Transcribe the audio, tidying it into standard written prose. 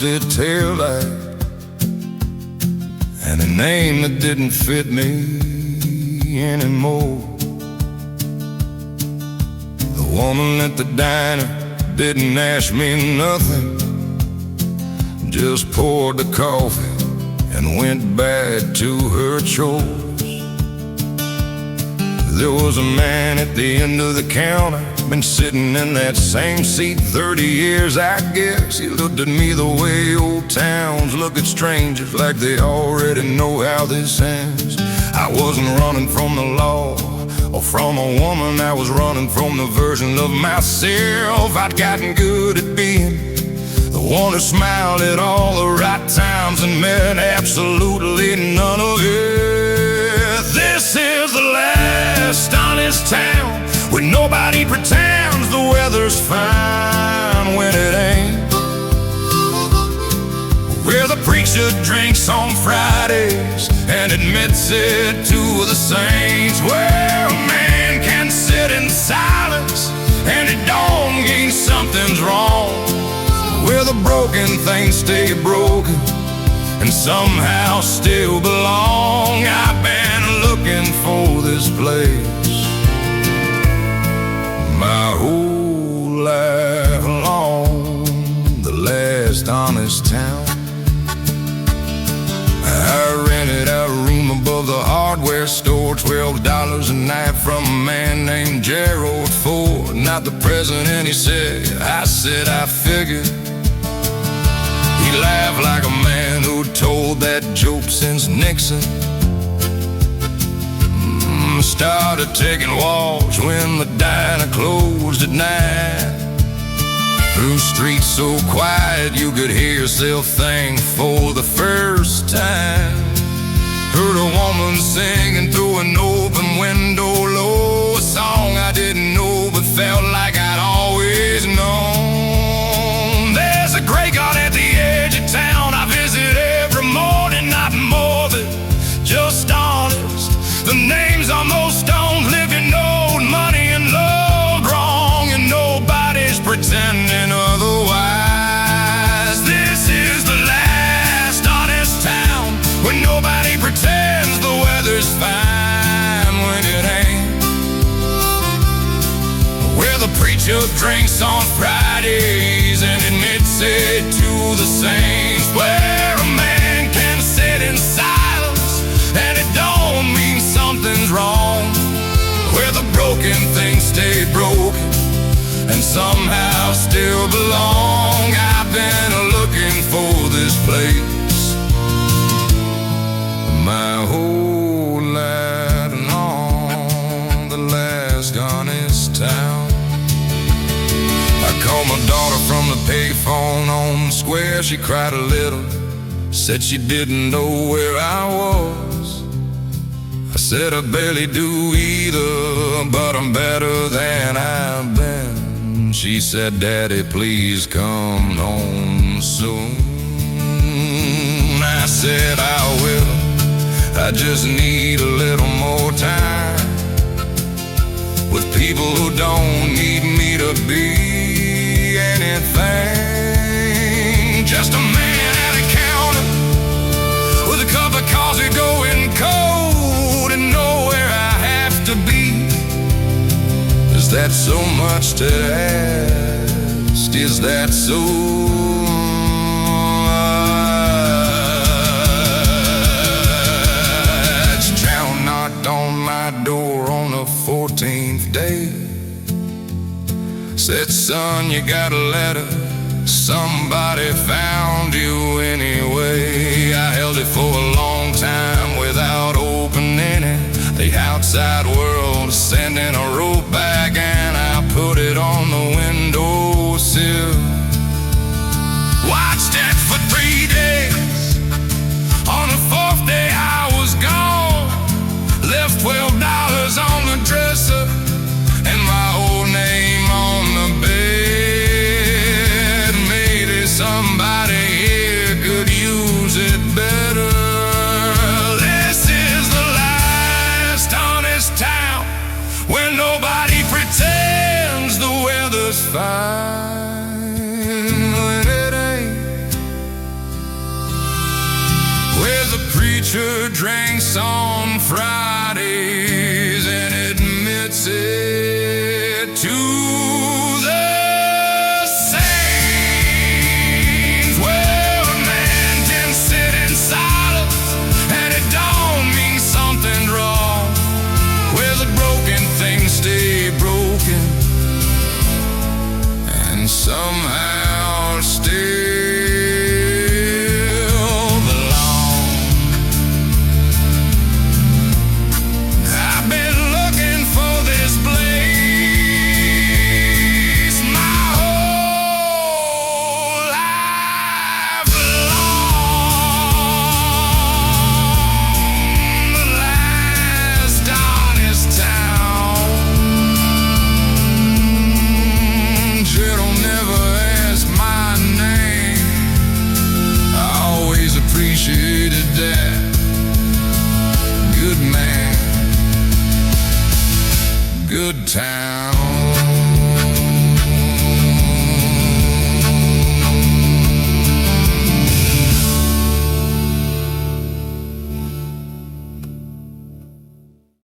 rusted taillight, and a name that didn't fit me anymore. The woman at the diner didn't ask me nothing, just poured the coffee and went back to her chores. There was a man at the end of the counter, been sitting in that same seat 30 years, I guess. He looked at me the way old towns look at strangers, like they already know how this ends. I wasn't running from the law or from a woman, I was running from the version of myself I'd gotten good at being, the one who smiled at all the right times and meant absolutely none of it. This is the last honest town where nobody pretends the weather's fine when it ain't, where the preacher drinks on Fridays and admits it to the saints, where a man can sit in silence and it don't mean something's wrong, where the broken things stay broken and somehow still belong. I've been looking for this place my whole life long, the last honest town. I rented a room above the hardware store, $12 a night from a man named Gerald Ford. Not the president, he said. I said I figured. He laughed like a man who told that joke since Nixon. Started taking walks when the diner closed at 9. Through streets so quiet you could hear yourself think for the first time. Heard a woman singing through an open window low, a song I didn't know but felt like I'd always known. There's a graveyard at the edge of town I visit every morning, not morbid, just honest. The names on those stones live in old money and loved wrong, and nobody's pretending otherwise. This is the last honest town where nobody pretends the weather's fine when it ain't, where the preacher drinks on Fridays and admits it to the saints, where a man can sit in silence and it don't mean something's wrong, where the broken things stay broken and somehow still belong. I've been looking for this place my whole life long, the last honest town. I called my daughter from the payphone on the square. She cried a little, said she didn't know where I was. I said I barely do either, but I'm better than I've been. She said, Daddy, please come home soon. I said I will, I just need a little more time with people who don't need me to be anything. Just a man at a counter with a cup of coffee going cold and nowhere I have to be. Is that so much to ask? Is that so much? Town knocked on my door on the 14th day. Said, son, you got a letter. Somebody found you anyway. I held it for a long time without opening it. The outside world is sending a rope back and I put it on the windowsill. Watched it for 3 days. On the 4th day I was gone. Left $12 on the dresser and my old name on the bed. Maybe somebody here could use it better. This is the last honest town where nobody amateur drinks on Fridays and admits it to the saints. Well, a man can sit in silence and it don't mean something wrong. Where the broken things stay broken and somehow still belong. I've been looking for this place my whole life long. The last honest town. Don't never ask my name. I always appreciated that. Good man, good town.